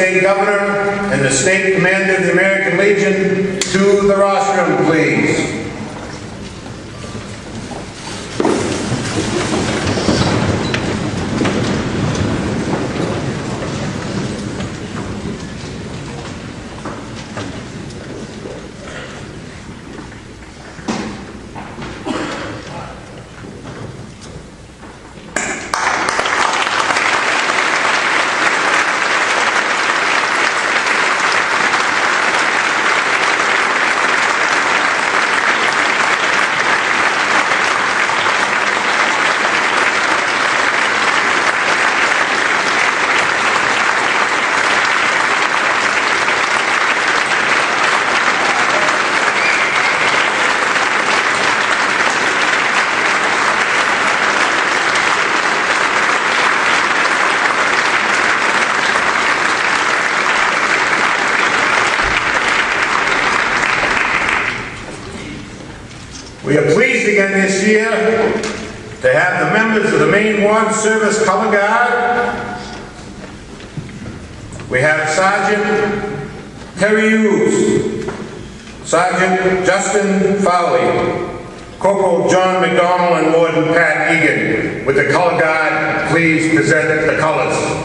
State Governor and the State Commander of the American Legion to the rostrum, please. We are pleased again this year to have the members of the Maine Ward Service Color Guard. We have Sergeant Terry Hughes, Sergeant Justin Fowley, Corporal John McDonald, and Warden Pat Egan. With the Color Guard, please present the colors.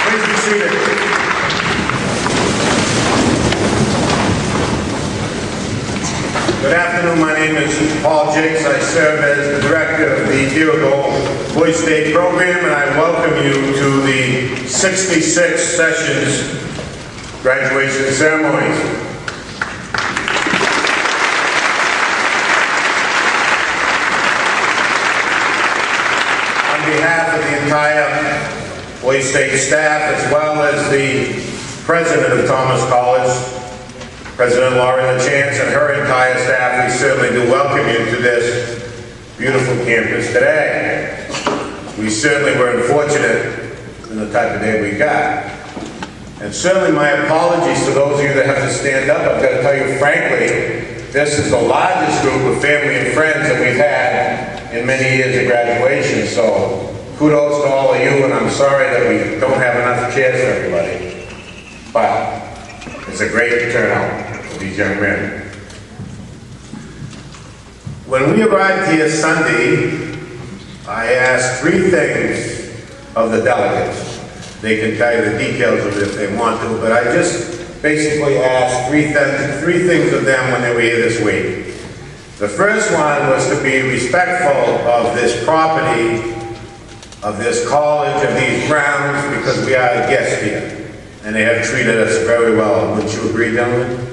Please be seated. Good afternoon. My name is Paul Jakes. I serve as the director of the Dirigo Boys State program, and I welcome you to the 66th session's graduation ceremonies. On behalf of the entire Boys State staff, as well as the president of Thomas College, President Laurie LaChance, and her entire staff, we certainly do welcome you to this beautiful campus today. We certainly were unfortunate in the type of day we got. And certainly my apologies to those of you that have to stand up. I've got to tell you frankly, this is the largest group of family and friends that we've had in many years of graduation. So kudos to all of you, and I'm sorry that we don't have enough chairs for everybody. But it's a great turnout for these young men. When we arrived here Sunday, I asked three things of the delegates. They can tell you the details of it if they want to, but I just basically asked three things of them when they were here this week. The first one was to be respectful of this property, of this college, of these grounds, because we are guests here. And they have treated us very well. Wouldn't you agree, gentlemen?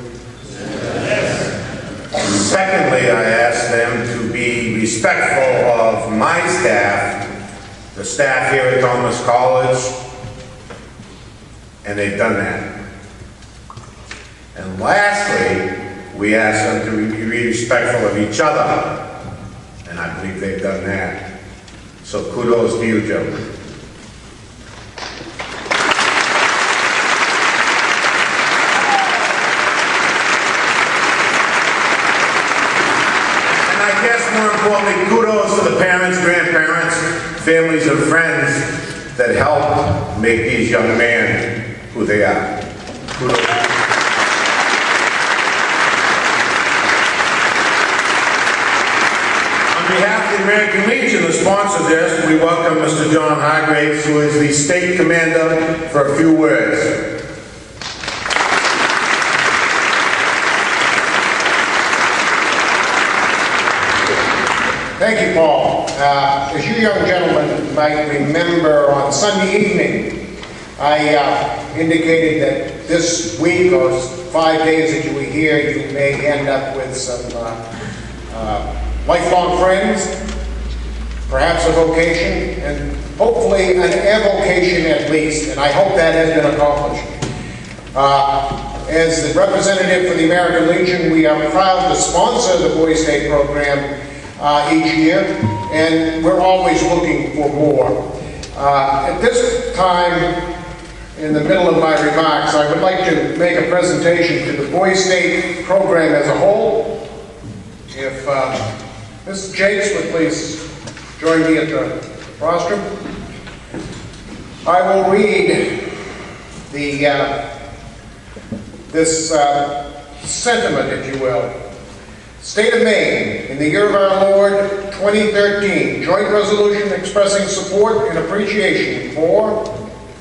Yes. Secondly, I asked them to be respectful of my staff, the staff here at Thomas College, and they've done that. And lastly, we asked them to be respectful of each other, and I believe they've done that. So kudos to you, gentlemen. More importantly, kudos to the parents, grandparents, families, and friends that helped make these young men who they are. Kudos. On behalf of the American Legion, the sponsor of this, we welcome Mr. John Hargraves, who is the state commander, for a few words. Thank you, Paul. As you young gentlemen might remember, on Sunday evening, I indicated that this week or 5 days that you were here, you may end up with some lifelong friends, perhaps a vocation, and hopefully an evocation at least, and I hope that has been accomplished. As the representative for the American Legion, we are proud to sponsor the Boys State program each year, and we're always looking for more. At this time, in the middle of my remarks, I would like to make a presentation to the Boys State program as a whole. If Mr. Jakes would please join me at the rostrum. I will read this sentiment, if you will. State of Maine, in the year of our Lord 2013, joint resolution expressing support and appreciation for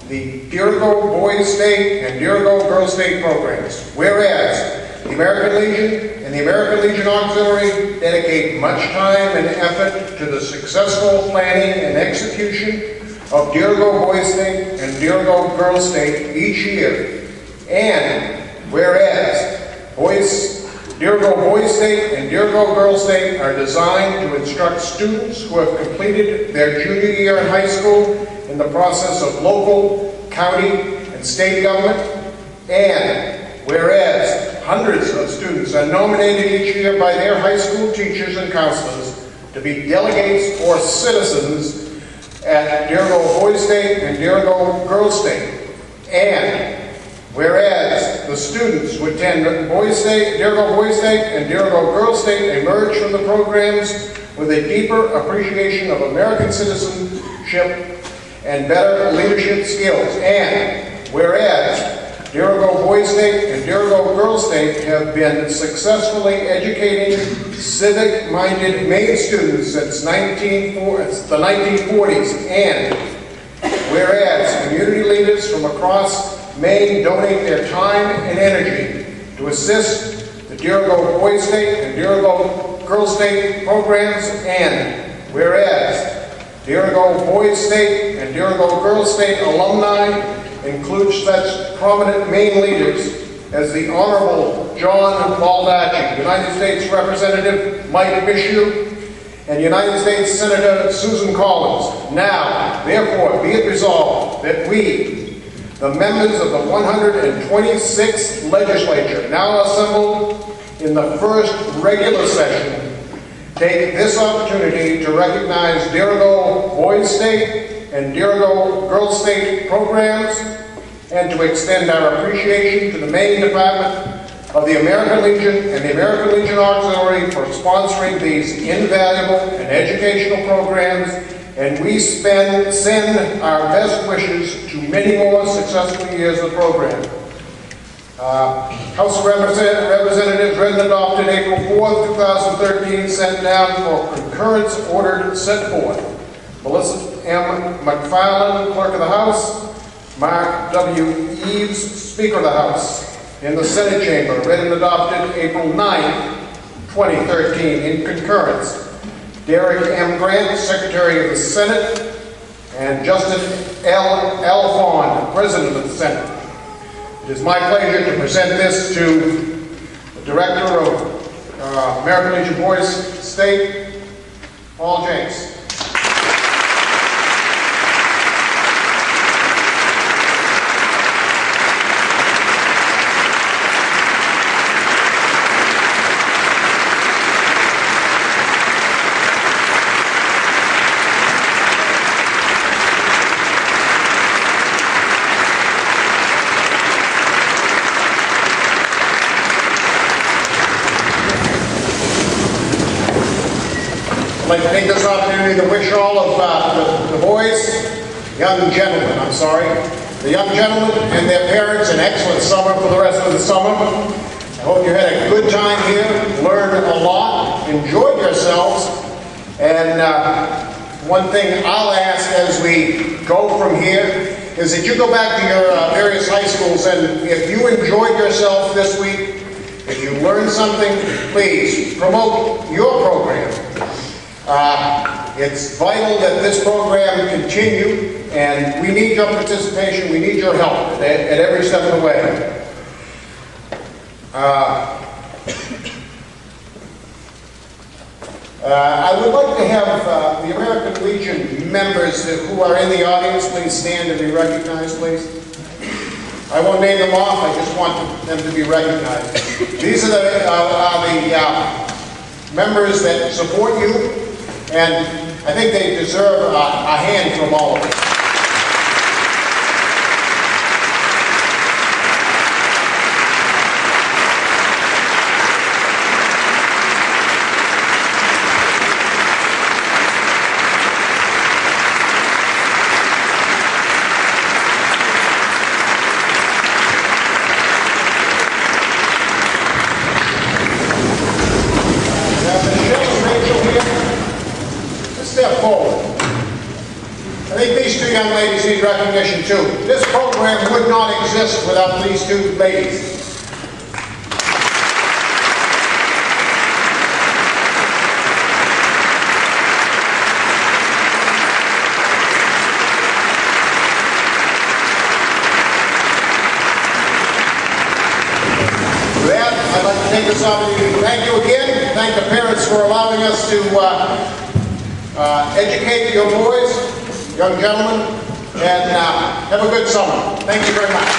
the Dirigo Boys State and Dirigo Girls State programs. Whereas the American Legion and the American Legion Auxiliary dedicate much time and effort to the successful planning and execution of Dirigo Boys State and Dirigo Girls State each year. And whereas Dirigo Boys State and Dirigo Girls State are designed to instruct students who have completed their junior year in high school in the process of local, county, and state government. And whereas hundreds of students are nominated each year by their high school teachers and counselors to be delegates or citizens at Dirigo Boys State and Dirigo Girls State. And whereas the students who attend Dirigo Boys State and Dirigo Girls State emerge from the programs with a deeper appreciation of American citizenship and better leadership skills. And whereas Dirigo Boys State and Dirigo Girls State have been successfully educating civic-minded Maine students since the 1940s. And whereas community leaders from across Maine donate their time and energy to assist the Dirigo Boys State and Dirigo Girls State programs, and whereas Dirigo Boys State and Dirigo Girls State alumni include such prominent Maine leaders as the Honorable John Baldacci, United States Representative Mike Mishu, and United States Senator Susan Collins. Now, therefore, be it resolved that we, the members of the 126th Legislature, now assembled in the first regular session, take this opportunity to recognize Dirigo Boys State and Dirigo Girls State programs, and to extend our appreciation to the Maine Department of the American Legion and the American Legion Auxiliary for sponsoring these invaluable and educational programs, and we send our best wishes to many more successful years of the program. House of Representatives read and adopted April 4th, 2013, sent down for concurrence, ordered, sent forth. Melissa M. McFarland, Clerk of the House. Mark W. Eves, Speaker of the House. In the Senate Chamber, read and adopted April 9th, 2013, in concurrence. Derek M. Grant, Secretary of the Senate, and Justin L. Alfond, President of the Senate. It is my pleasure to present this to the Director of American Legion Boys State, Paul Jenks. I'd like to take this opportunity to wish all of the young gentlemen and their parents an excellent summer for the rest of the summer. I hope you had a good time here, learned a lot, enjoyed yourselves, and one thing I'll ask as we go from here is that you go back to your various high schools, and if you enjoyed yourself this week, if you learned something, please promote your program. It's vital that this program continue, and we need your participation, we need your help at every step of the way. I would like to have the American Legion members who are in the audience please stand and be recognized, please. I won't name them off, I just want them to be recognized. These are the members that support you, and I think they deserve a hand from all of us. Young ladies need recognition too. This program would not exist without these two ladies. With that, I'd like to take this opportunity to thank you again. Thank the parents for allowing us to educate your boys, young gentlemen, and have a good summer. Thank you very much.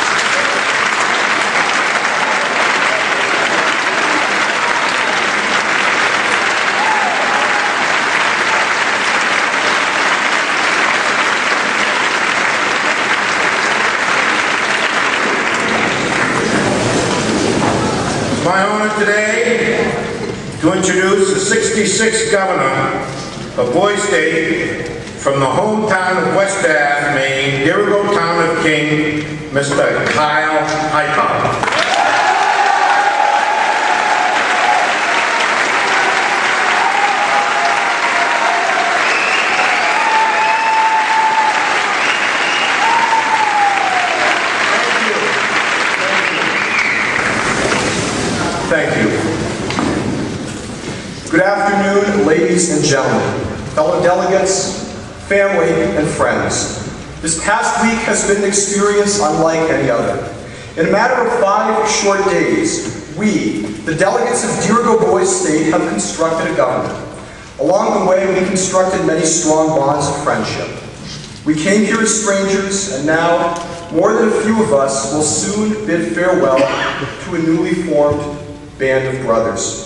It's my honor today to introduce the 66th Governor of Boys State, from the hometown of West Ave, Maine, Dirigo Town of King, Mr. Kyle Hightower. ladies and gentlemen, fellow delegates, family, and friends. This past week has been an experience unlike any other. In a matter of 5 short days, we, the delegates of Dirigo Boys State, have constructed a government. Along the way, we constructed many strong bonds of friendship. We came here as strangers, and now, more than a few of us will soon bid farewell to a newly formed band of brothers.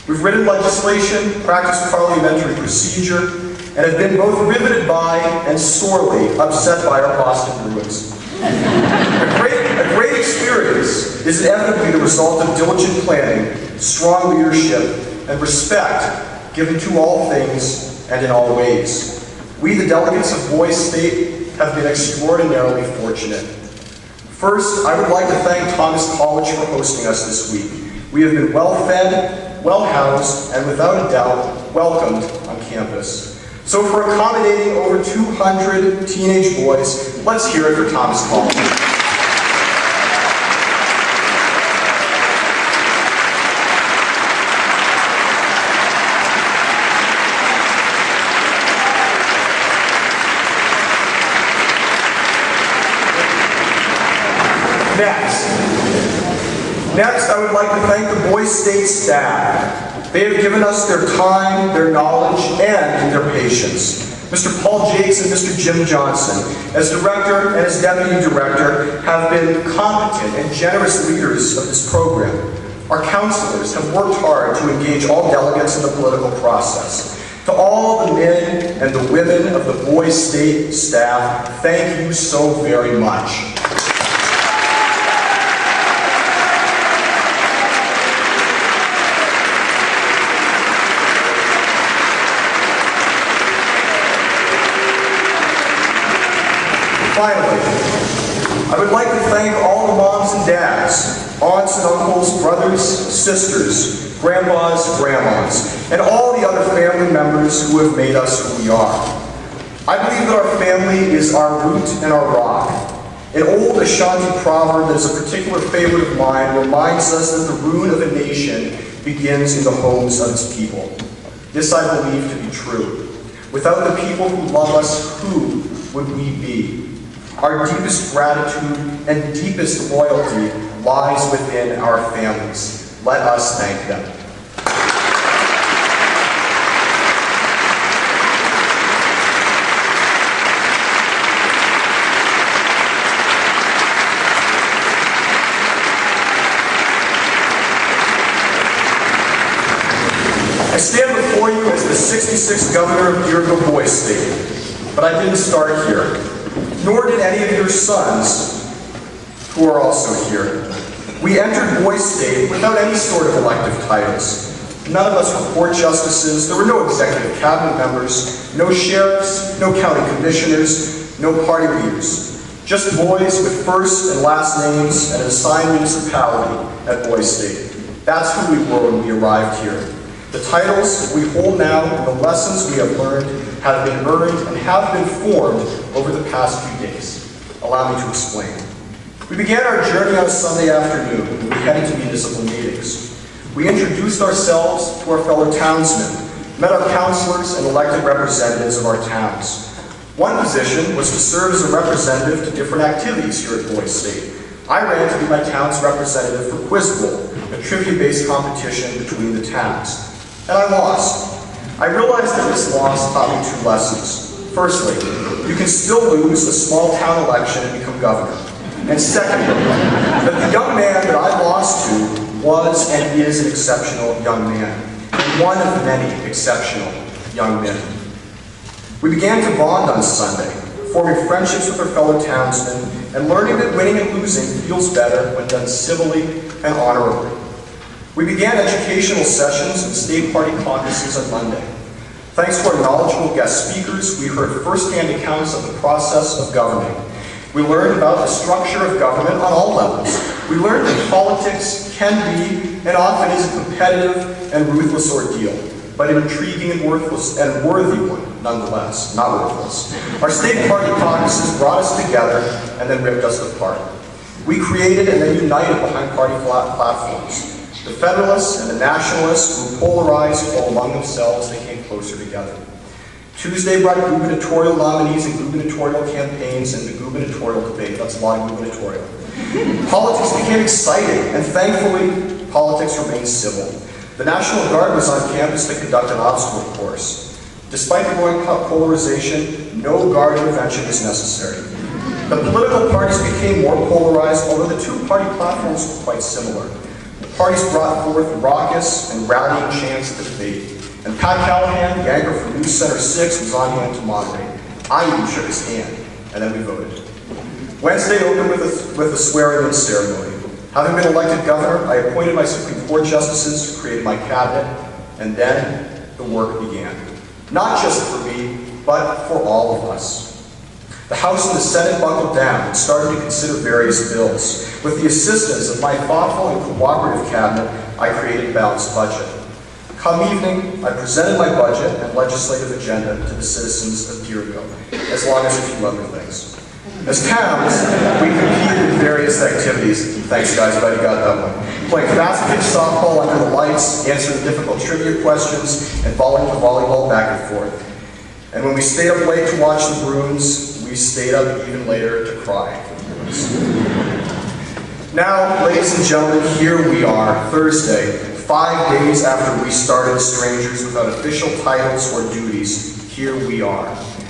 We've written legislation, practiced parliamentary procedure, and have been both riveted by and sorely upset by our Boston Bruins. A great experience is inevitably the result of diligent planning, strong leadership, and respect given to all things and in all ways. We, the delegates of Boys State, have been extraordinarily fortunate. First, I would like to thank Thomas College for hosting us this week. We have been well-fed, well-housed, and without a doubt, welcomed on campus. So for accommodating over 200 teenage boys, let's hear it for Thomas College. Next, I would like to thank the Boys State staff. They have given us their time, their knowledge, and their patience. Mr. Paul Jakes and Mr. Jim Johnson, as director and as deputy director, have been competent and generous leaders of this program. Our counselors have worked hard to engage all delegates in the political process. To all the men and the women of the Boys State staff, thank you so very much. Finally, I would like to thank all the moms and dads, aunts and uncles, brothers, sisters, grandpas, grandmas, and all the other family members who have made us who we are. I believe that our family is our root and our rock. An old Ashanti proverb that is a particular favorite of mine reminds us that the ruin of a nation begins in the homes of its people. This I believe to be true. Without the people who love us, who would we be? Our deepest gratitude and deepest loyalty lies within our families. Let us thank them. I stand before you as the 66th governor of Dirigo Boys State, but I didn't start here. Nor did any of your sons, who are also here. We entered Boys State without any sort of elective titles. None of us were court justices, there were no executive cabinet members, no sheriffs, no county commissioners, no party leaders. Just boys with first and last names and an assigned municipality at Boys State. That's who we were when we arrived here. The titles we hold now and the lessons we have learned have been earned and have been formed over the past few days. Allow me to explain. We began our journey on a Sunday afternoon when we headed to municipal meetings. We introduced ourselves to our fellow townsmen, met our counselors and elected representatives of our towns. One position was to serve as a representative to different activities here at Boys State. I ran to be my town's representative for Quiz Bowl, a trivia-based competition between the towns. And I lost. I realized that this loss taught me 2 lessons. Firstly, you can still lose a small town election and become governor. And secondly, that the young man that I lost to was and is an exceptional young man, and one of many exceptional young men. We began to bond on Sunday, forming friendships with our fellow townsmen, and learning that winning and losing feels better when done civilly and honorably. We began educational sessions and state party caucuses on Monday. Thanks to our knowledgeable guest speakers, we heard firsthand accounts of the process of governing. We learned about the structure of government on all levels. We learned that politics can be, and often is, a competitive and ruthless ordeal, but an intriguing and worthy one, nonetheless, not worthless. Our state party caucuses brought us together and then ripped us apart. We created and then united behind party platforms. The Federalists and the Nationalists, who polarized while among themselves, they came closer together. Tuesday brought gubernatorial nominees and gubernatorial campaigns and the gubernatorial debate. That's a lot of gubernatorial. Politics became exciting, and thankfully, politics remained civil. The National Guard was on campus to conduct an obstacle course. Despite the growing polarization, no Guard intervention was necessary. The political parties became more polarized, although the two-party platforms were quite similar. The parties brought forth raucous and rallying chants at the debate. And Pat Callahan, the anchor for News Center 6, was on hand to moderate. I even shook his hand, and then we voted. Wednesday opened with a swearing-in ceremony. Having been elected governor, I appointed my Supreme Court justices, created my cabinet, and then the work began. Not just for me, but for all of us. The House and the Senate buckled down and started to consider various bills. With the assistance of my thoughtful and cooperative cabinet, I created a balanced budget. Come evening, I presented my budget and legislative agenda to the citizens of Dirigo, as long as a few other things. As towns, we competed in various activities. Thanks guys, I bet you got that one. Playing fast-pitch softball under the lights, answering difficult trivia questions, and volleying the volleyball back and forth. And when we stayed up late to watch the Bruins, we stayed up even later to cry. Now, ladies and gentlemen, here we are, Thursday, 5 days after we started strangers without official titles or duties. Here we are.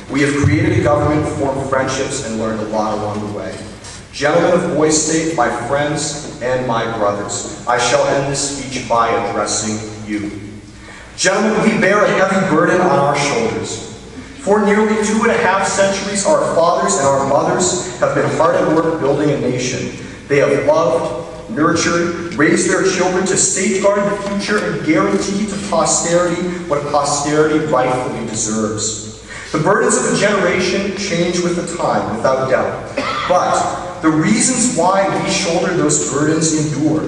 We have created a government, formed friendships, and learned a lot along the way. Gentlemen of Boys State, my friends and my brothers, I shall end this speech by addressing you. Gentlemen, we bear a heavy burden on our shoulders. For nearly 2.5 centuries, our fathers and our mothers have been hard at work building a nation. They have loved, nurtured, raised their children to safeguard the future and guarantee to posterity what posterity rightfully deserves. The burdens of a generation change with the time, without doubt. But the reasons why we shoulder those burdens endure.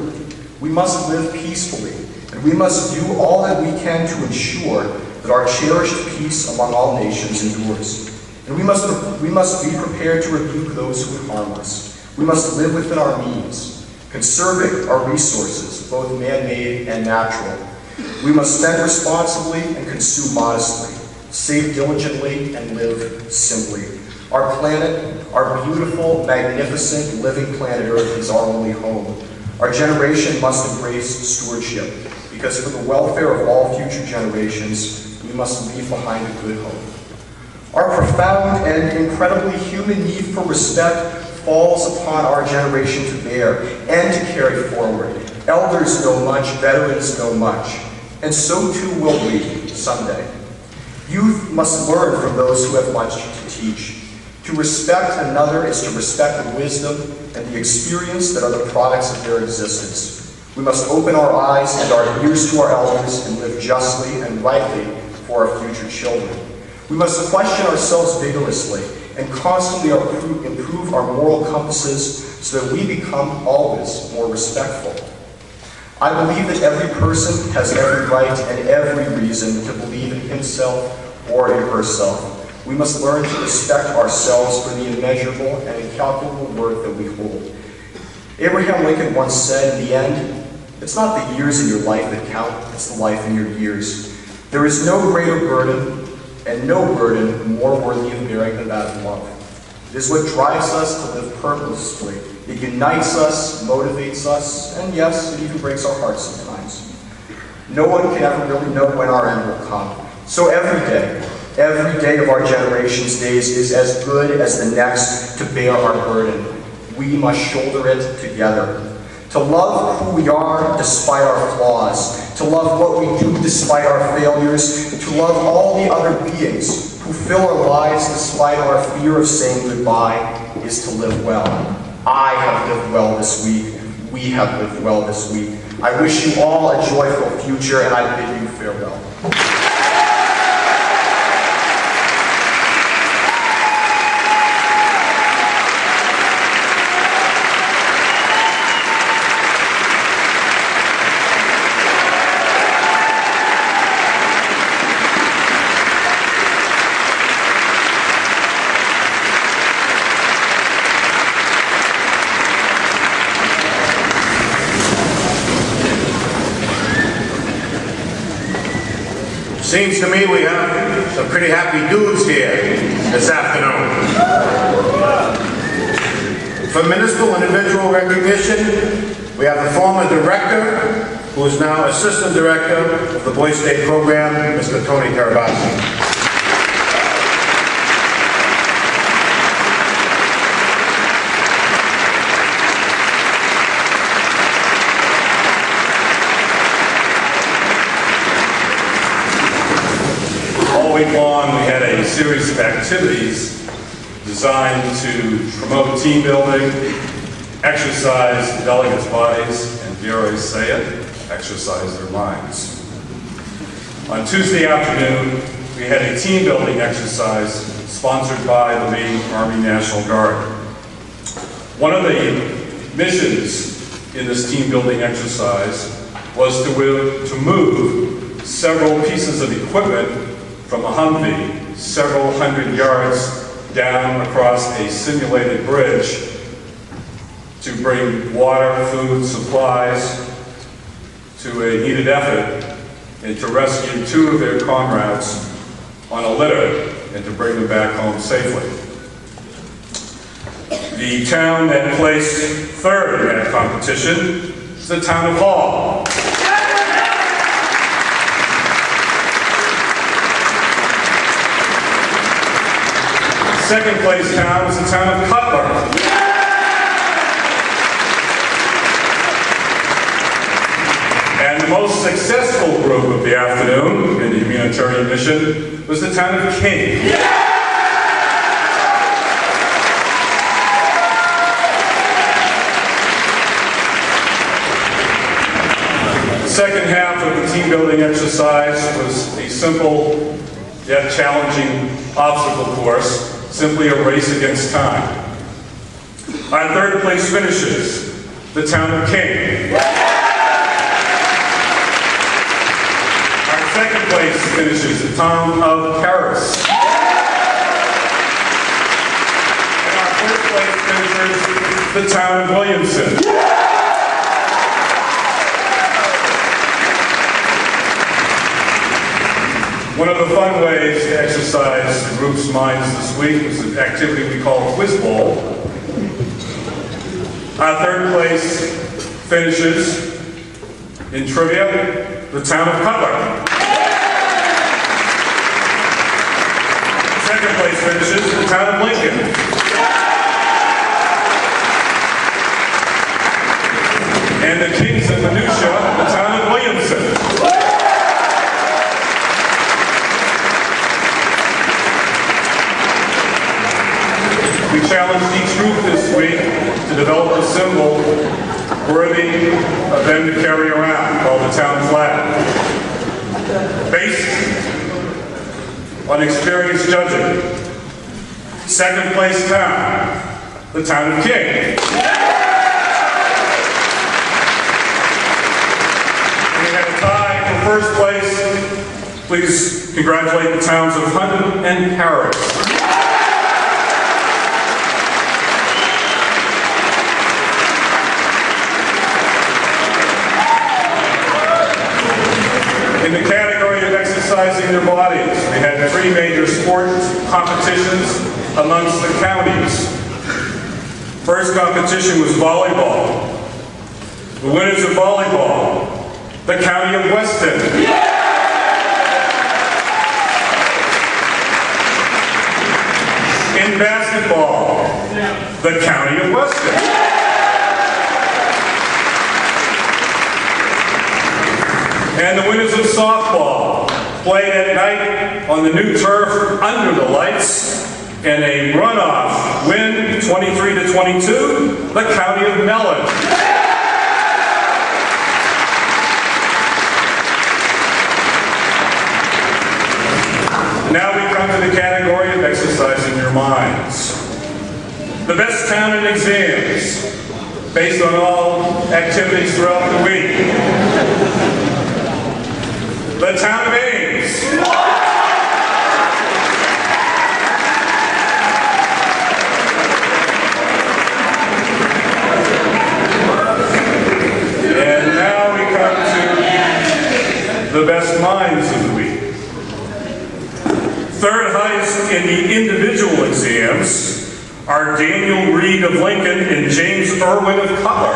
We must live peacefully, and we must do all that we can to ensure that our cherished peace among all nations endures. And we must be prepared to rebuke those who would harm us. We must live within our means, conserving our resources, both man-made and natural. We must spend responsibly and consume modestly, save diligently and live simply. Our planet, our beautiful, magnificent, living planet Earth is our only home. Our generation must embrace stewardship, because for the welfare of all future generations, we must leave behind a good home. Our profound and incredibly human need for respect falls upon our generation to bear and to carry forward. Elders know much, veterans know much, and so too will we someday. Youth must learn from those who have much to teach. To respect another is to respect the wisdom and the experience that are the products of their existence. We must open our eyes and our ears to our elders and live justly and rightly for our future children. We must question ourselves vigorously and constantly improve our moral compasses so that we become always more respectful. I believe that every person has every right and every reason to believe in himself or in herself. We must learn to respect ourselves for the immeasurable and incalculable worth that we hold. Abraham Lincoln once said, in the end, it's not the years in your life that count, it's the life in your years. There is no greater burden, and no burden more worthy of bearing than that of love. It is what drives us to live purposefully. It unites us, motivates us, and yes, it even breaks our hearts sometimes. No one can ever really know when our end will come. So every day of our generation's days is as good as the next to bear our burden. We must shoulder it together. To love who we are despite our flaws, to love what we do despite our failures, to love all the other beings who fill our lives despite our fear of saying goodbye, is to live well. I have lived well this week. We have lived well this week. I wish you all a joyful future, and I bid you farewell. Seems to me we have some pretty happy dudes here this afternoon. For municipal and individual recognition, we have the former director, who is now assistant director of the Boy State program, Mr. Tony Carabasi. All week long, we had a series of activities designed to promote team building, exercise the delegates' bodies, and dare I say it, exercise their minds. On Tuesday afternoon, we had a team building exercise sponsored by the Maine Army National Guard. One of the missions in this team building exercise was to move several pieces of equipment from a Humvee several hundred yards down across a simulated bridge to bring water, food, supplies to a needed effort and to rescue two of their comrades on a litter and to bring them back home safely. The town that placed third in that competition is the town of Hall. Second place town was the town of Cutler. And the most successful group of the afternoon in the humanitarian mission was the town of King. The second half of the team building exercise was a simple yet challenging obstacle course, simply a race against time. Our third place finishes the town of King. Our second place finishes the town of Paris. And our first place finishes the town of Williamson. One of the fun ways to exercise the group's minds this week was an activity we call Quiz Bowl. Our third place finishes in trivia, the town of Cutler. Second place finishes the town of Lincoln. And the kings of minutia, the town of Williamson. We challenged each group this week to develop a symbol worthy of them to carry around, called the town flag. Based on experienced judging, second place town, the town of King. We had a tie for first place. Please congratulate the towns of Huntington and Paris. In the category of exercising their bodies, we had three major sports competitions amongst the counties. First competition was volleyball. The winners of volleyball, the county of Weston. In basketball, the county of Weston. And the winners of softball played at night on the new turf under the lights in a runoff win 23-22, the county of Mellon. Now we come to the category of exercising your minds. The best town in exams, based on all activities throughout the week. The town of Ames. And now we come to the best minds of the week. in the individual exams are Daniel Reed of Lincoln and James Irwin of Cutler.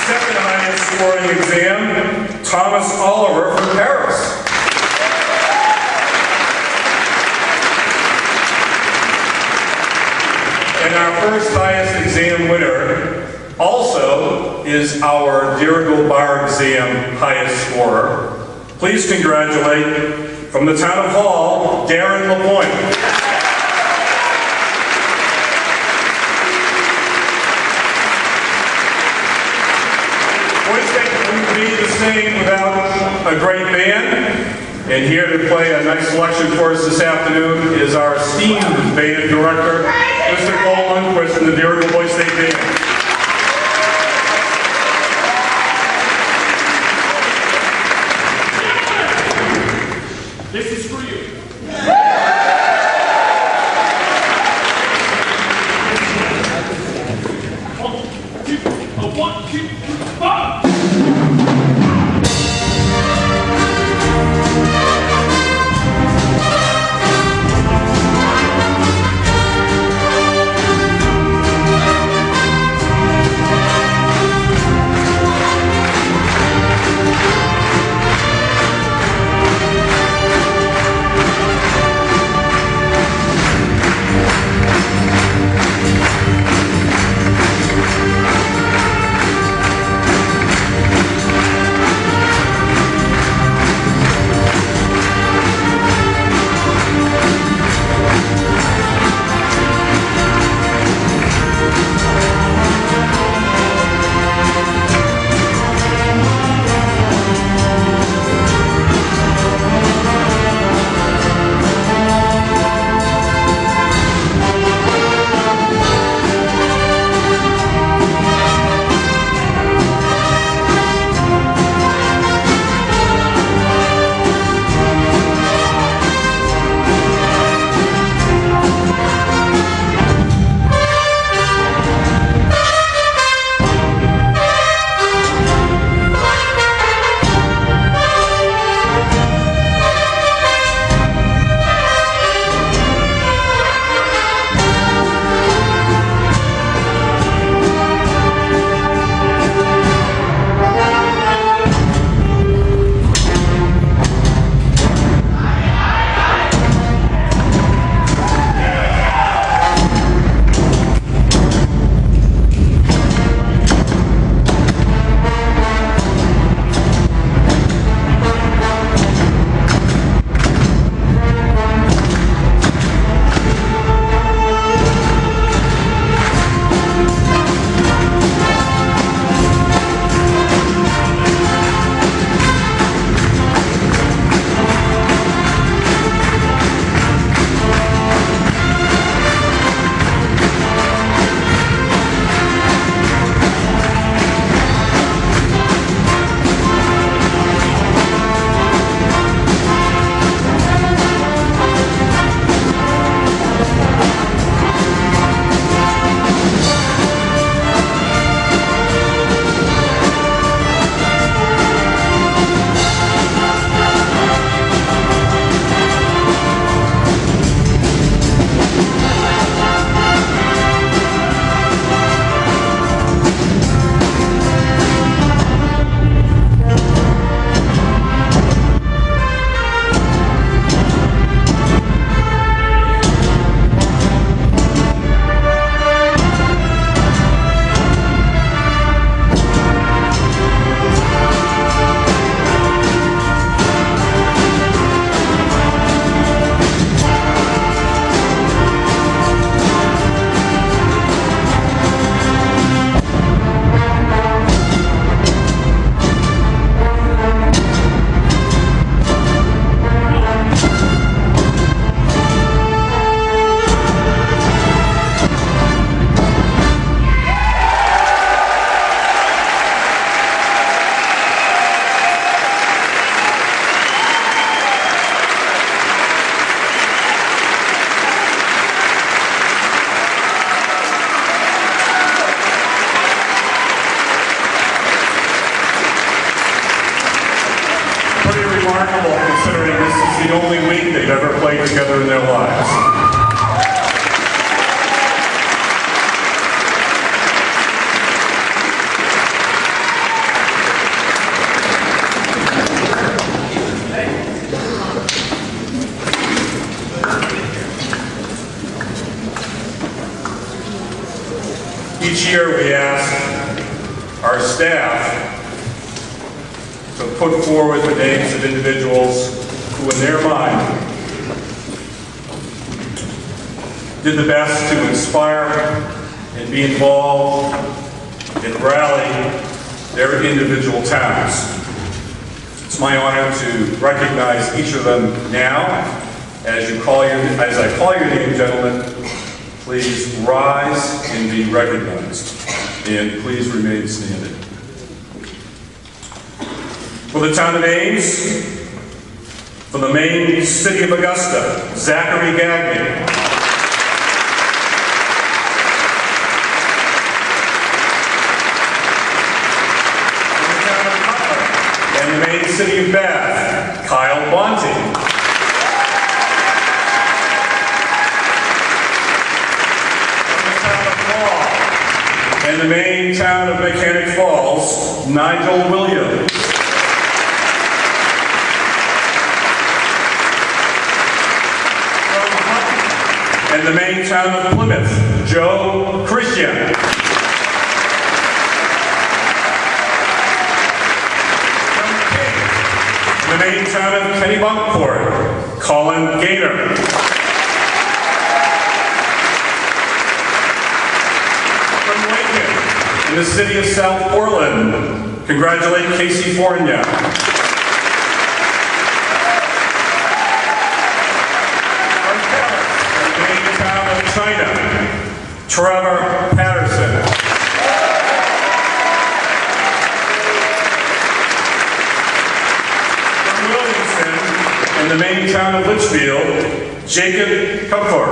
Second highest scoring exam, Thomas Oliver from Paris. And our first highest exam winner also is our Dirigo bar exam highest scorer. Please congratulate, from the town of Hall, Darren LaPointe. Boys State wouldn't be the same without a great band. And here to play a nice selection for us this afternoon is our esteemed band director, Mr. Cole Lundquist from the Dirigo Boys State Band. This is for you. One, two, three, five. played together in their lives. Each year we ask our staff to put forward the names of individuals who in their mind did the best to inspire and be involved and rally their individual towns. It's my honor to recognize each of them now. As I call your name, gentlemen, please rise and be recognized, and please remain standing. For the town of Ames, from the main city of Augusta, Zachary Gagnon. From the town of Cutler and the main city of Bath, Kyle Bonte. And the main town of Mechanic Falls, Nigel Williams. From Hutton and the main town of Plymouth, Joe Christian. From King, the main town of Kennebunkport, Colin Gaynor. In the city of South Portland, congratulate Casey Fournier. From Paris, the main town of China, Trevor Patterson. From Williamston, in the main town of Litchfield, Jacob Kupfer.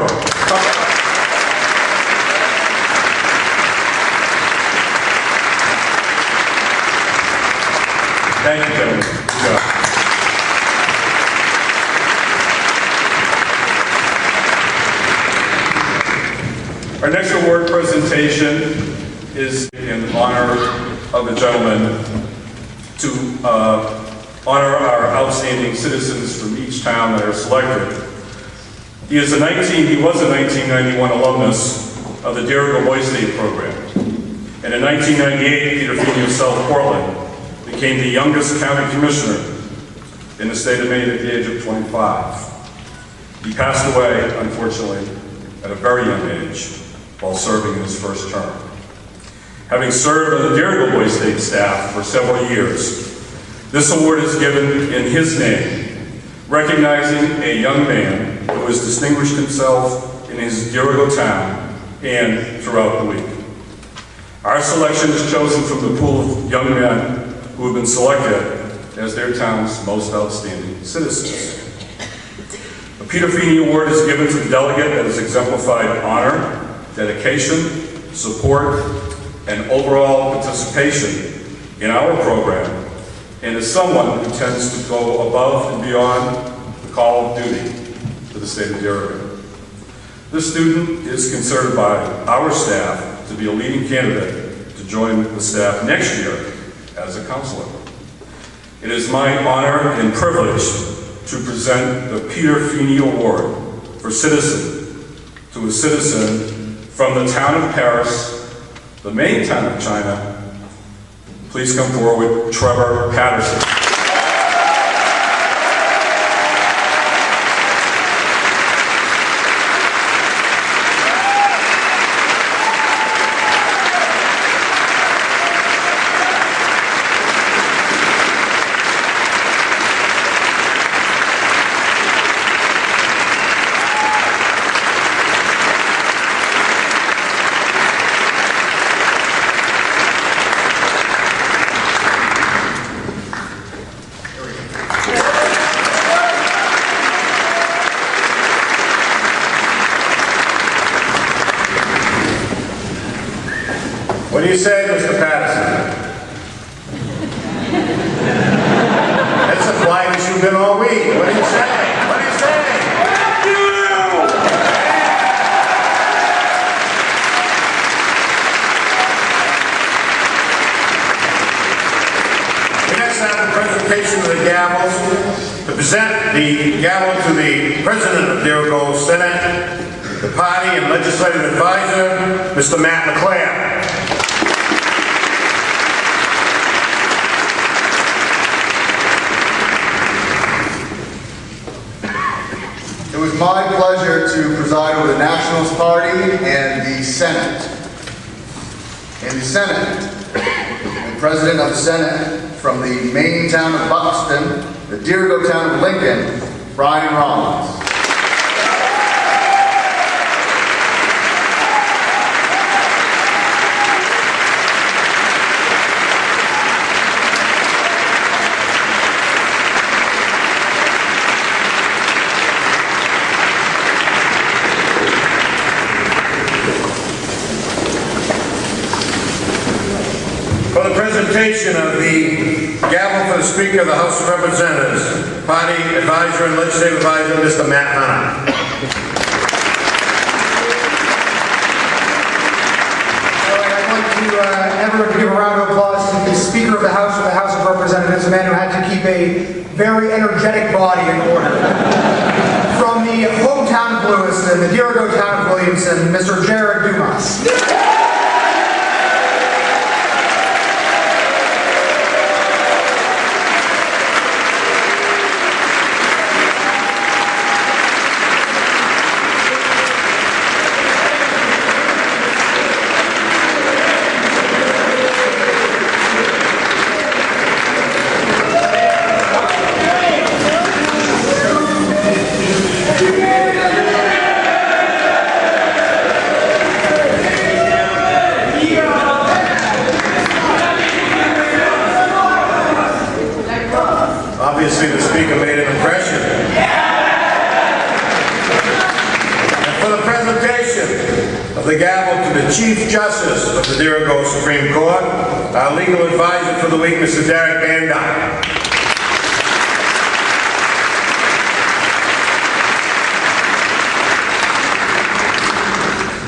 Thank you, gentlemen. Good job. Our next award presentation is in honor of the gentleman to honor our outstanding citizens from each town that are selected. He was a 1991 alumnus of the Dirigo Boy State program. And in 1998, Peter Feeney of South Portland became the youngest county commissioner in the state of Maine at the age of 25. He passed away, unfortunately, at a very young age while serving in his first term. Having served on the Dirigo Boy State staff for several years, this award is given in his name, recognizing a young man who has distinguished himself in his Dirigo town and throughout the week. Our selection is chosen from the pool of young men who have been selected as their town's most outstanding citizens. The Peter Feeney Award is given to the delegate that has exemplified honor, dedication, support, and overall participation in our program, and is someone who tends to go above and beyond the call of duty to the state of Dirigo. This student is considered by our staff to be a leading candidate to join the staff next year as a counselor. It is my honor and privilege to present the Peter Feeney Award for citizen to a citizen from the town of Paris, the main town of China. Please come forward, Trevor Patterson. What do you say, Mr. Patterson? That's the quietest you've been all week. What do you say? What do you say? present the gavel to the President of Dirigo Senate, the Party and Legislative Advisor, Mr. Matt LeClaire. It was my pleasure to preside over the Nationalist Party and the Senate. In the Senate, the President of the Senate from the Maine town of Buxton, the Dirigo town of Lincoln, Brian Rollins. For the presentation of the gavel for the Speaker of the House of Representatives, Party Advisor and Legislative Advisor, Mr. Matt Hunter. I'd like to everyone to give a round of applause to the Speaker of the House of Representatives, a man who had to keep a very energetic body in order. From the hometown of Lewiston, the Dirigo town of Williamson, Mr. Jared Dumas. Obviously, the Speaker made an impression. And for the presentation of the gavel to the Chief Justice of the Dirigo Supreme Court, our legal advisor for the week, Mr. Derek Van Dyke.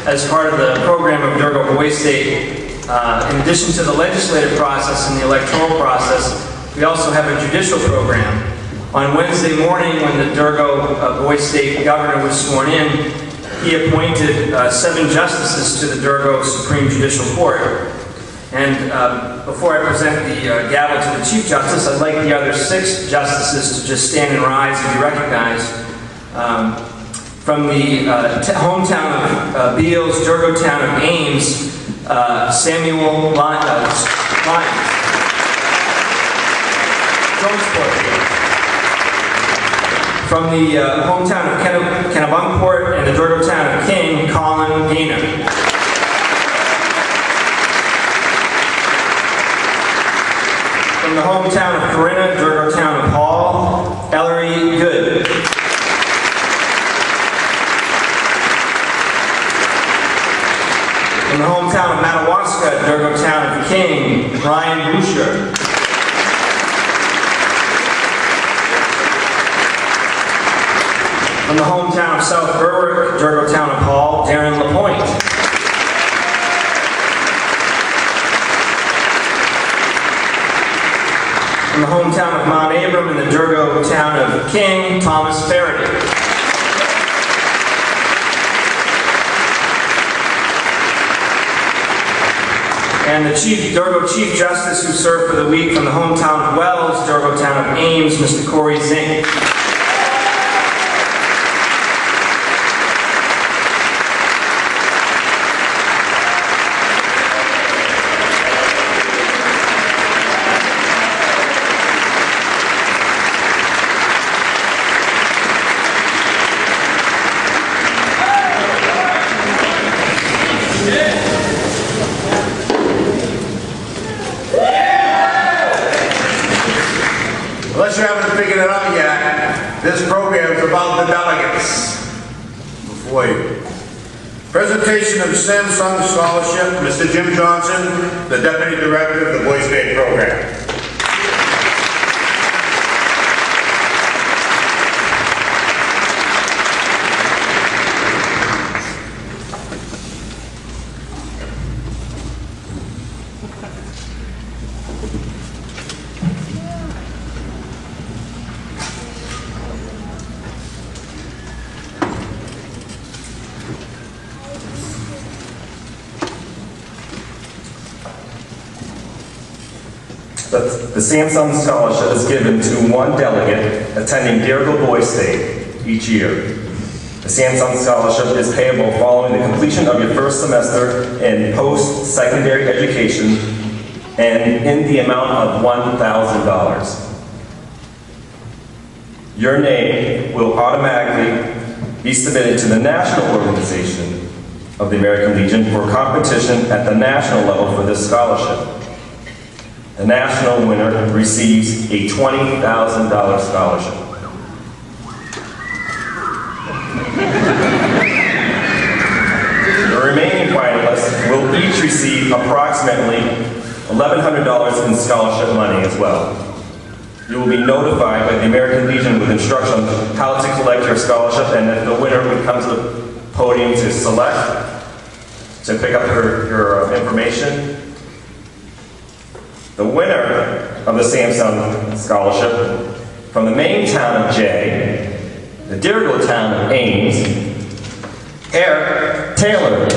As part of the program of Dirigo Boys State, in addition to the legislative process and the electoral process, we also have a judicial program. On Wednesday morning, when the Dirigo Boys State governor was sworn in, he appointed 7 justices to the Dirigo Supreme Judicial Court. And before I present the gavel to the Chief Justice, I'd like the other 6 justices to just stand and rise and be recognized. From the hometown of Beals, Dirigo town of Ames, Samuel Lyons. From the hometown of Kennebunkport and the Dirigo town of King, Colin Gaynor. From the hometown of Corinna, Dirigo town of Hall, Ellery Good. From the hometown of Madawaska, Dirigo town of King, Ryan Boucher. From the hometown of South Berwick, Dirigo town of Hall, Darren LaPointe. From the hometown of Mount Abram in the Dirigo town of King, Thomas Faraday. And the Dirigo Chief Justice who served for the week from the hometown of Wells, Dirigo town of Ames, Mr. Corey Zink. Unless you haven't figured it out yet, this program is about the delegates. Before you. Presentation of STEM Summer Scholarship, Mr. Jim Johnson, the Deputy Director of the Boys State Program. The Samsung Scholarship is given to one delegate attending Dirigo Boys State each year. The Samsung Scholarship is payable following the completion of your first semester in post-secondary education and in the amount of $1,000. Your name will automatically be submitted to the National Organization of the American Legion for competition at the national level for this scholarship. The national winner receives a $20,000 scholarship. The remaining finalists will each receive approximately $1,100 in scholarship money as well. You will be notified by the American Legion with instructions on how to collect your scholarship, and if the winner would come to the podium to select, to pick up your information. The winner of the Samsung Scholarship from the main town of Jay, the Dirigo town of Ames, Eric Taylor.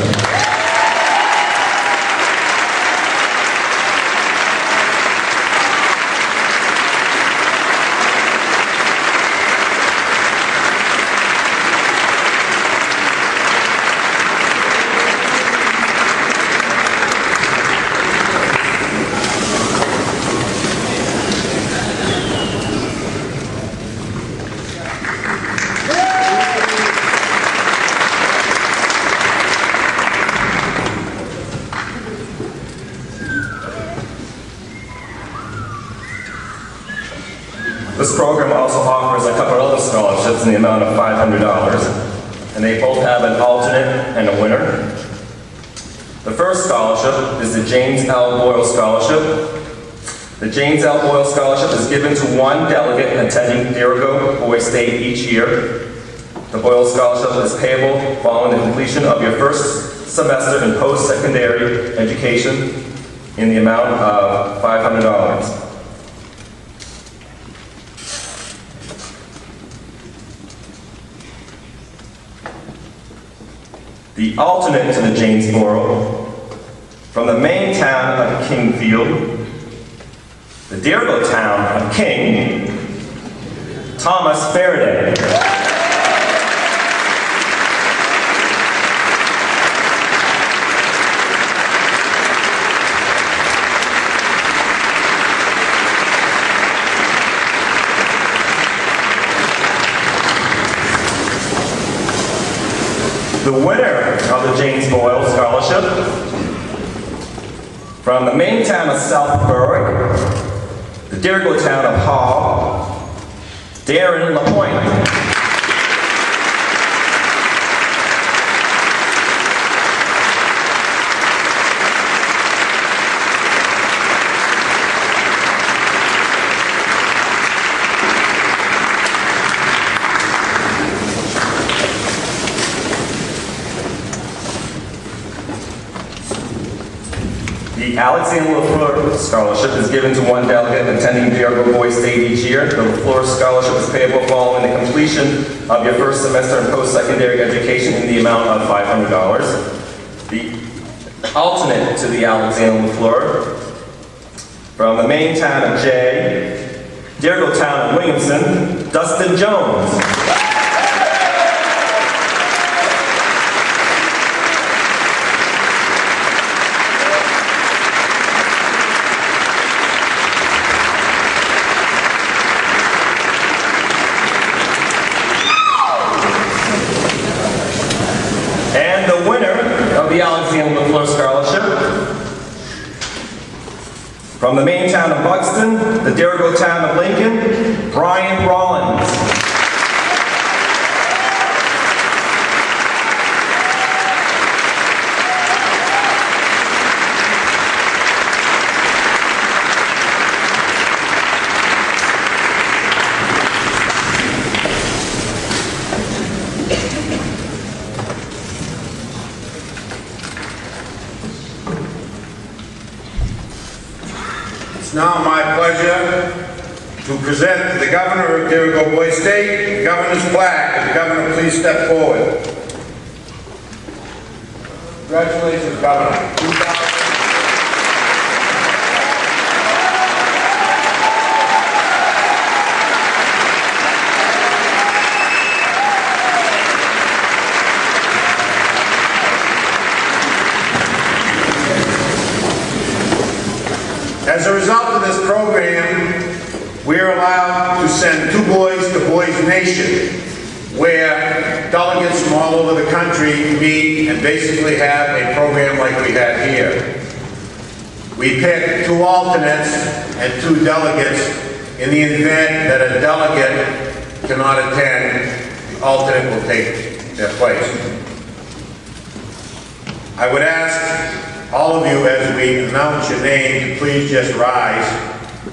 This program also offers a couple other scholarships in the amount of $500, and they both have an alternate and a winner. The first scholarship is the James L. Boyle Scholarship. The James L. Boyle Scholarship is given to one delegate attending Dirigo Boys State each year. The Boyle Scholarship is payable following the completion of your first semester in post-secondary education in the amount of $500. The alternate to the James Boyle, from the main town of Kingfield, the Dirigo town of King, Thomas Faraday. The winner of the James Boyle Scholarship, from the main town of South Berwick, the Dirigo town of Hall, Darren LaPointe. The Alexander LaFleur Scholarship is given to one delegate attending Dirigo Boys State each year. The LaFleur Scholarship is payable following the completion of your first semester in post-secondary education in the amount of $500. The alternate to the Alexander LaFleur, from the main town of Jay, Dirigo town of Williamson, Dustin Jones. The Alexander LaFleur Scholarship, from the main town of Buxton, the Dirigo town of Lincoln, Brian Rollins. It's now my pleasure to present to the Governor of Dirigo Boys State the Governor's plaque. Would the Governor please step forward? Congratulations, Governor. As a result of this program, we are allowed to send 2 boys to Boys Nation, where delegates from all over the country meet and basically have a program like we have here. We pick 2 alternates and 2 delegates. In the event that a delegate cannot attend, the alternate will take their place. I would ask all of you, as we announce your name, to please just rise.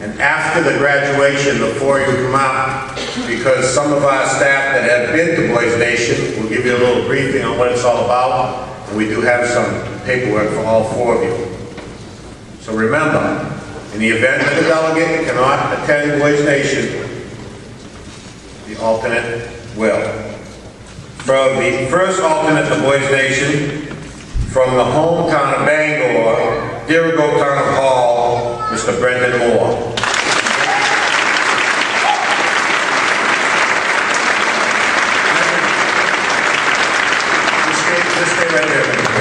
And after the graduation, the 4 of you come out, because some of our staff that have been to Boys Nation will give you a little briefing on what it's all about. And we do have some paperwork for all 4 of you. So remember, in the event that the delegate cannot attend Boys Nation, the alternate will. For the first alternate to Boys Nation, from the hometown of Bangor, Dirigo Town Hall, Mr. Brendan Moore. Just stay right there, please.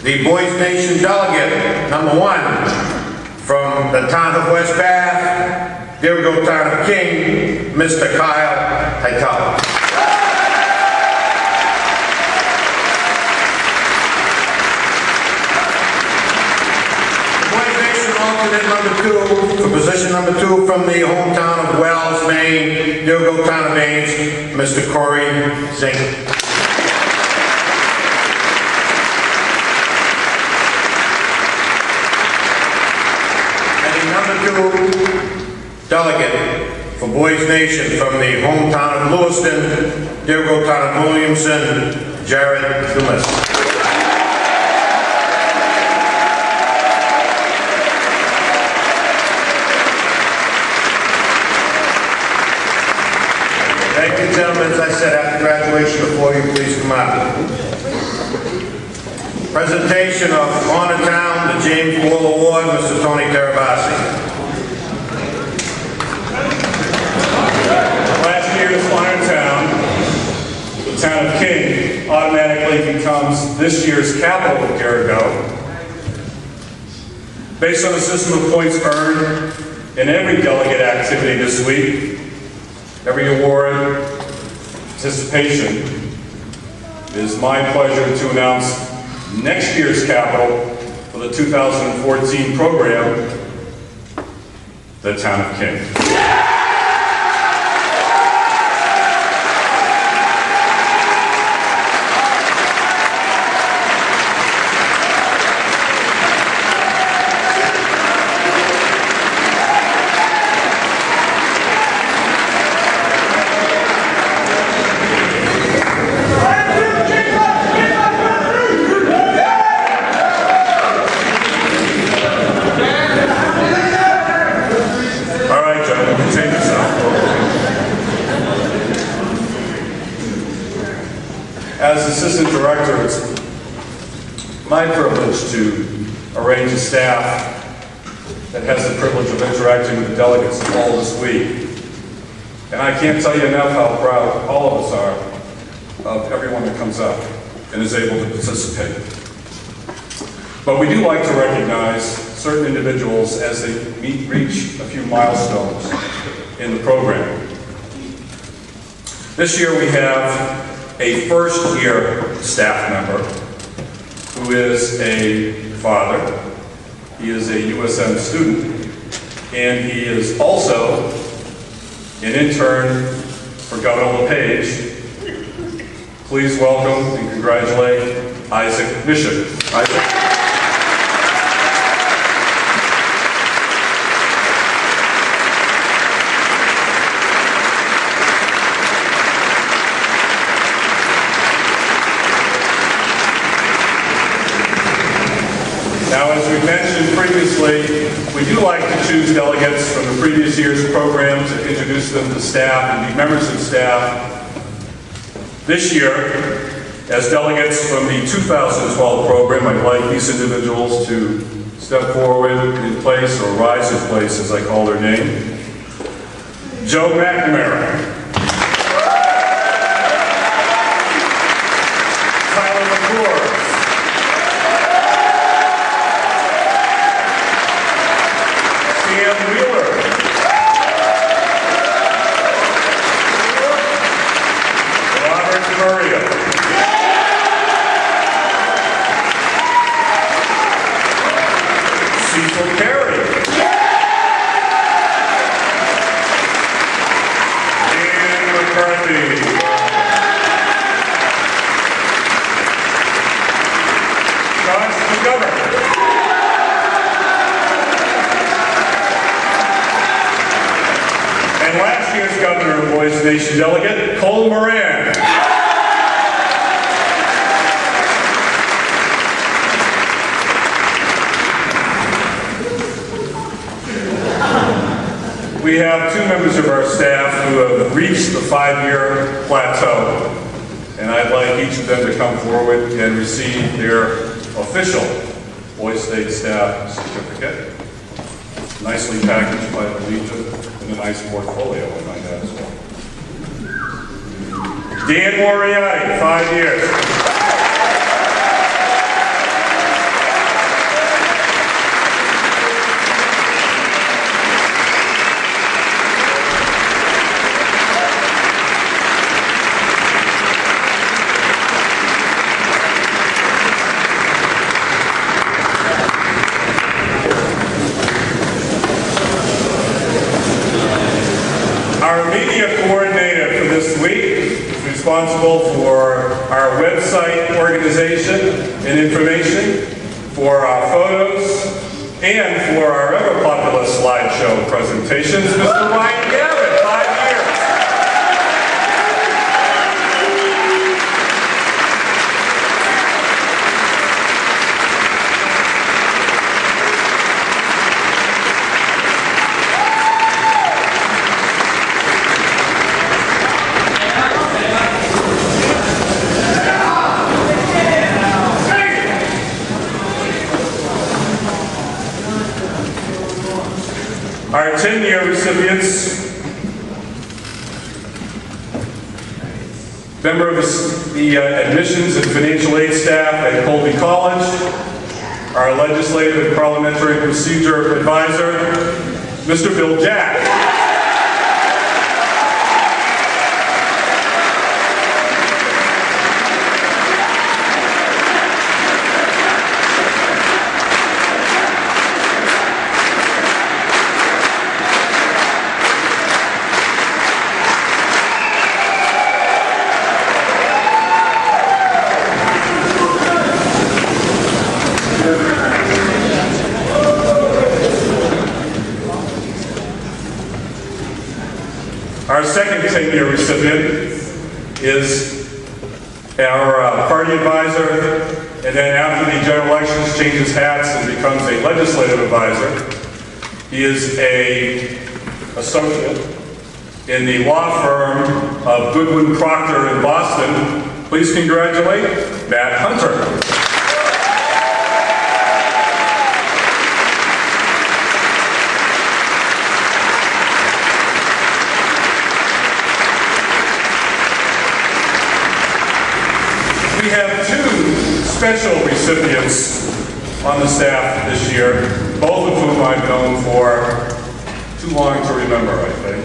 The Boys Nation delegate, number 1, from the town of West Bath, Dirigo Town of King, Mr. Kyle Hightower. Alternate number 2, for position number 2, from the hometown of Wells, Maine, Dirigo Town of Ames, Mr. Corey Zink. And the number 2 delegate for Boys Nation, from the hometown of Lewiston, Dirigo Town of Williamson, Jared Dumas. Thank you, gentlemen. As I said, after graduation, the 4 of you please come out. Presentation of Honor Town, the James Wall Award, Mr. Tony Carabasi. Last year's Honor Town, the town of King, automatically becomes this year's capital of Dirigo, based on a system of points earned in every delegate activity this week. Every award, participation, it is my pleasure to announce next year's capital for the 2014 program, the Town of King. As Assistant Director, it's my privilege to arrange a staff that has the privilege of interacting with the delegates all this week. And I can't tell you enough how proud all of us are of everyone that comes up and is able to participate. But we do like to recognize certain individuals as they reach a few milestones in the program. This year we have a first-year staff member who is a father. He is a USM student, and he is also an intern for Governor LePage. Please welcome and congratulate Isaac Bishop. Isaac. Now, as we mentioned previously, we do like to choose delegates from the previous year's programs and introduce them to staff and be members of staff. This year, as delegates from the 2012 program, I'd like these individuals to step forward in place, or rise in place as I call their name. Joe McNamara. Tyler McClure. Nation delegate, Cole Moran. We have two members of our staff who have reached the 5-year plateau, and I'd like each of them to come forward and receive their official Boys State Staff Certificate, nicely packaged by the Legion, and a nice portfolio, I might add as well. Dan Moriarty, 5 years. Responsible for our website organization and information, for our photos, and for our ever popular slideshow presentations, Mr. Ryan Garrett, 5 years. Our 10-year recipients, member of the Admissions and Financial Aid staff at Colby College, our Legislative and Parliamentary Procedure Advisor, Mr. Bill Jack. Our second 10-year recipient is our party advisor, and then after the general elections changes hats and becomes a legislative advisor. He is an associate in the law firm of Goodwin Proctor in Boston. Please congratulate Matt Hunter. We have two special recipients on the staff this year, both of whom I've known for too long to remember, I think,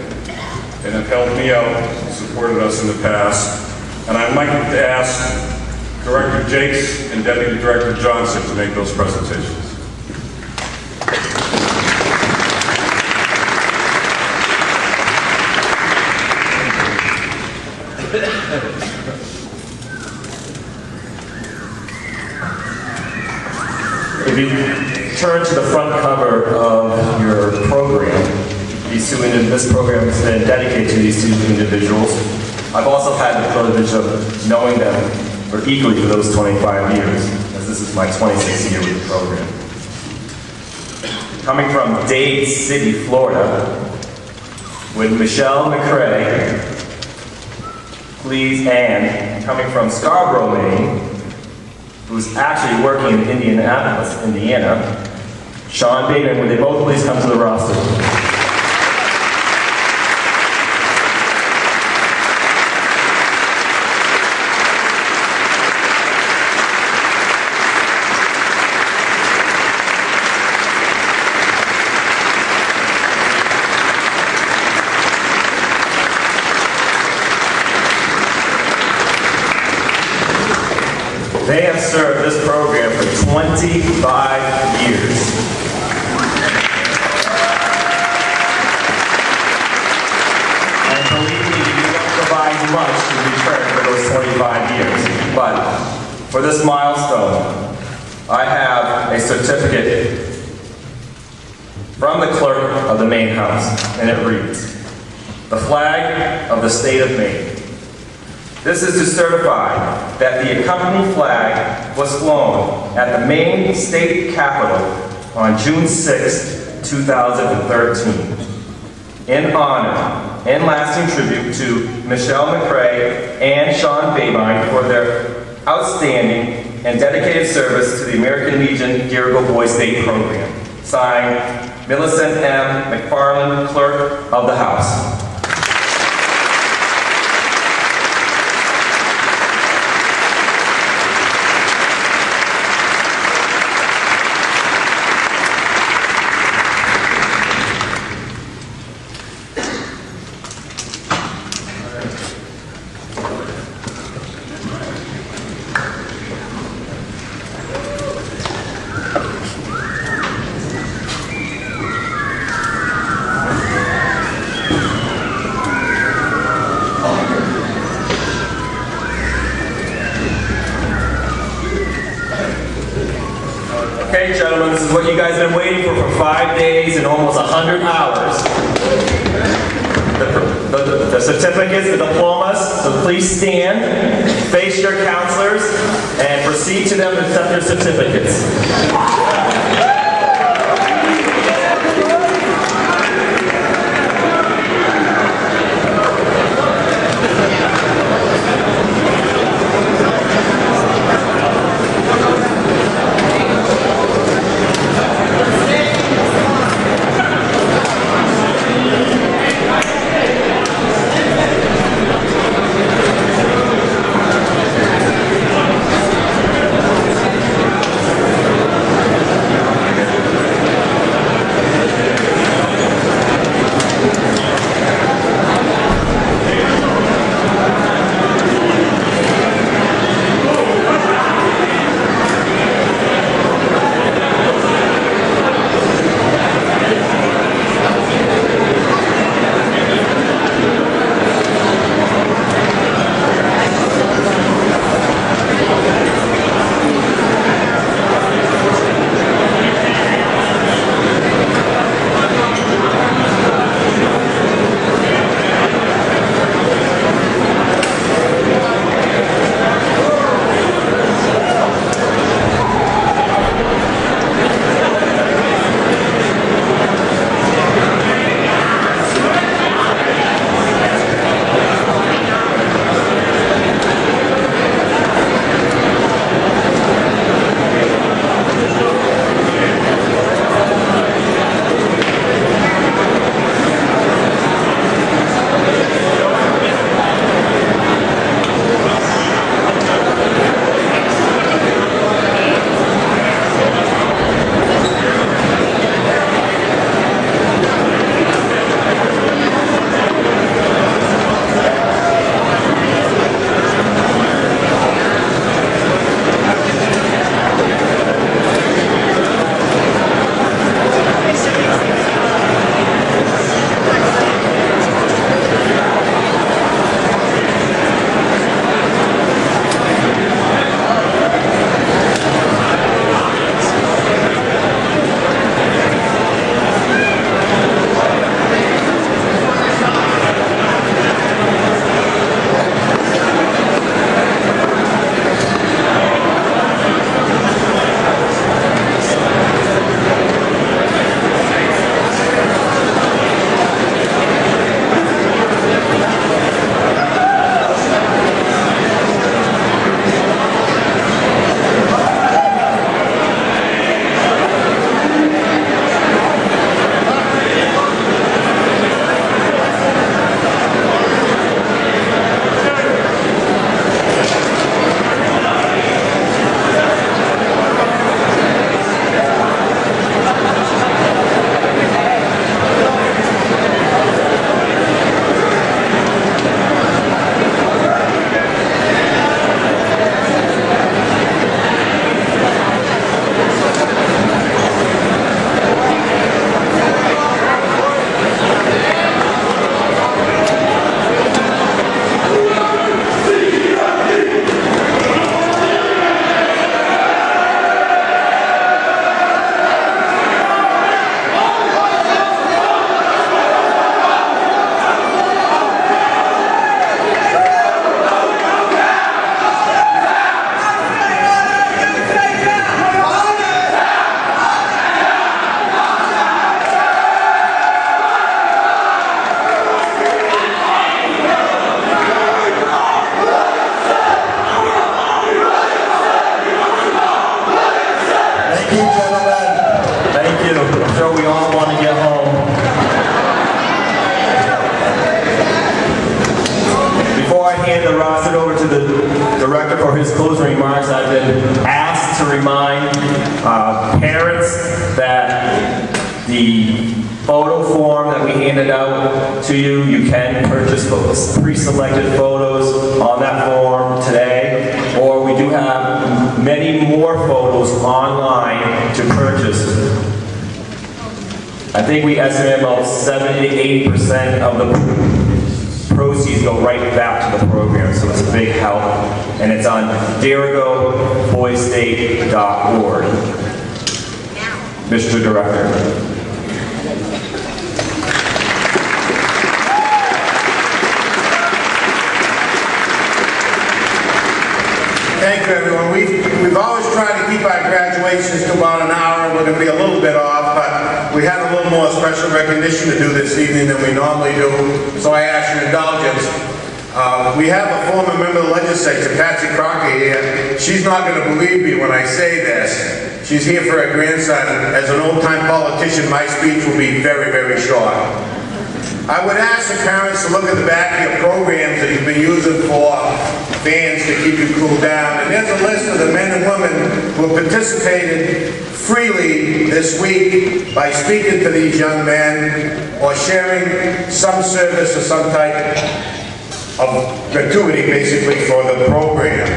and have helped me out and supported us in the past. And I'd like to ask Director Jakes and Deputy Director Johnson to make those presentations. If you turn to the front cover of your program, this program has been dedicated to these two individuals. I've also had the privilege of knowing them for equally for those 25 years, as this is my 26th year with the program. Coming from Dade City, Florida, with Michelle McCrae, please, and coming from Scarborough, Maine, who's actually working in Indianapolis, Indiana, Sean Bateman. Would they both please come to the roster? They have served this program for 25 years. And believe me, you don't provide much in return for those 25 years. But for this milestone, I have a certificate from the clerk of the main house, and it reads, the flag of the state of Maine. This is to certify that the accompanying flag was flown at the Maine State Capitol on June 6, 2013, in honor and lasting tribute to Michelle McCrae and Sean Babine for their outstanding and dedicated service to the American Legion Dirigo Boy State program. Signed, Millicent M. McFarland, Clerk of the House. Okay, gentlemen, this is what you guys have been waiting for 5 days and almost 100 hours. The certificates, the diplomas, so please stand, face your counselors, and proceed to them to accept their certificates. closing remarks, I've been asked to remind parents that the photo form that we handed out to you, you can purchase pre-selected photos on that form today, or we do have many more photos online to purchase. I think we estimate about 70 to 80% of the proceeds go right back to the program, so it's a big help, and it's on dirigoboystate.org. Mr. Director. Thank you, everyone. We've always tried to keep our graduations to about an hour. We're going to be a little bit off, but we had a little more special recognition to do this evening than we normally do, so I ask your indulgence. We have a former member of the legislature, Patsy Crocker, here. She's not going to believe me when I say this. She's here for her grandson. As an old-time politician, my speech will be very, very short. I would ask the parents to look at the back of your programs that you've been using for fans to keep you cooled down. And there's a list of the men and women who have participated freely this week by speaking to these young men or sharing some service or some type of gratuity, basically, for the program.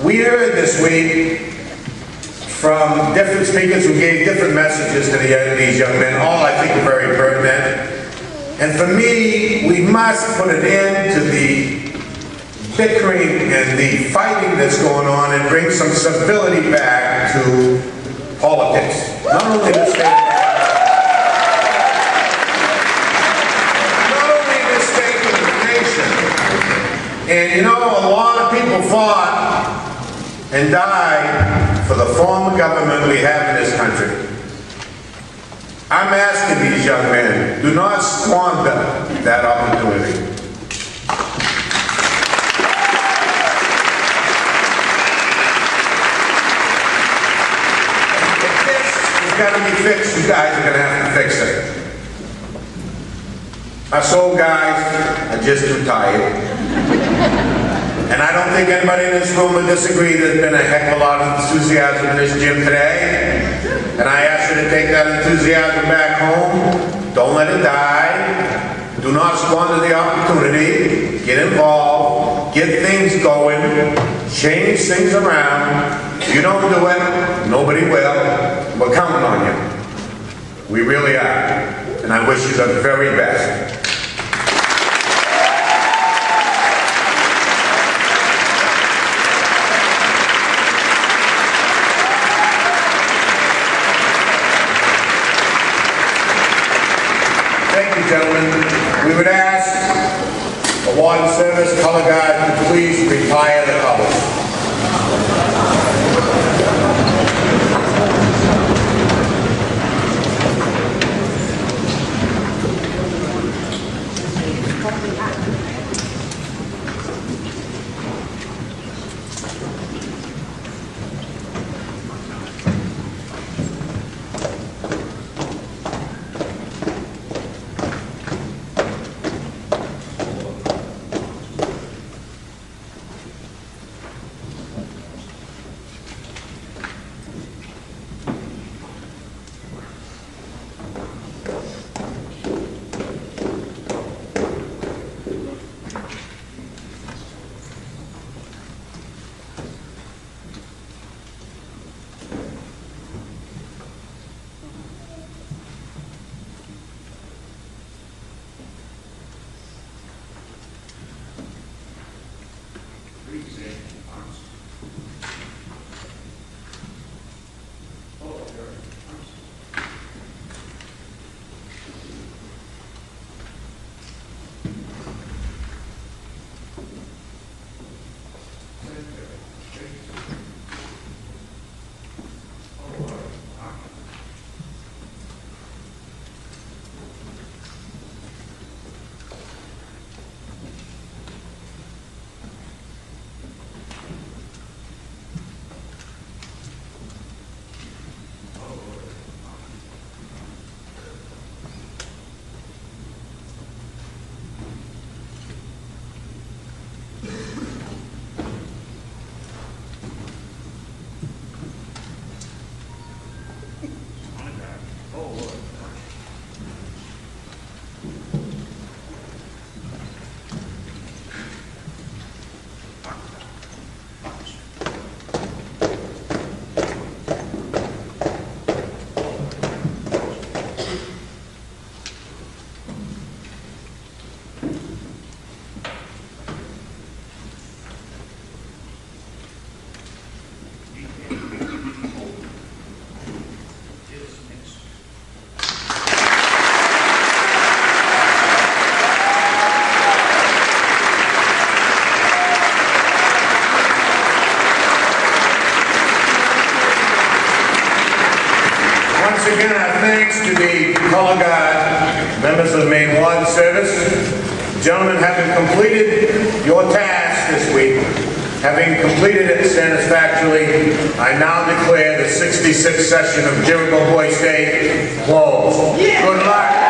We heard this week from different speakers who gave different messages to these young men, all I think are very pertinent. And for me, we must put an end to the bickering and the fighting that's going on and bring some civility back to politics. Not only in this state but the nation. And you know, a lot of people fought and died for the form of government we have in this country. I'm asking these young men, do not squander that opportunity. If this has got to be fixed, you guys are going to have to fix it. Us old guys are just too tired. And I don't think anybody in this room would disagree. There's been a heck of a lot of enthusiasm in this gym today. And I ask you to take that enthusiasm back home. Don't let it die. Do not squander the opportunity. Get involved. Get things going. Change things around. If you don't do it, nobody will. We're counting on you. We really are. And I wish you the very best. Gentlemen, we would ask the Warden Service Color Guard to please retire the colors. Once again, our thanks to the Color Guard, members of the Maine Ward Service. Gentlemen, having completed your task this week, having completed it satisfactorily, I now declare the 66th session of Dirigo Boys Day closed. Good luck.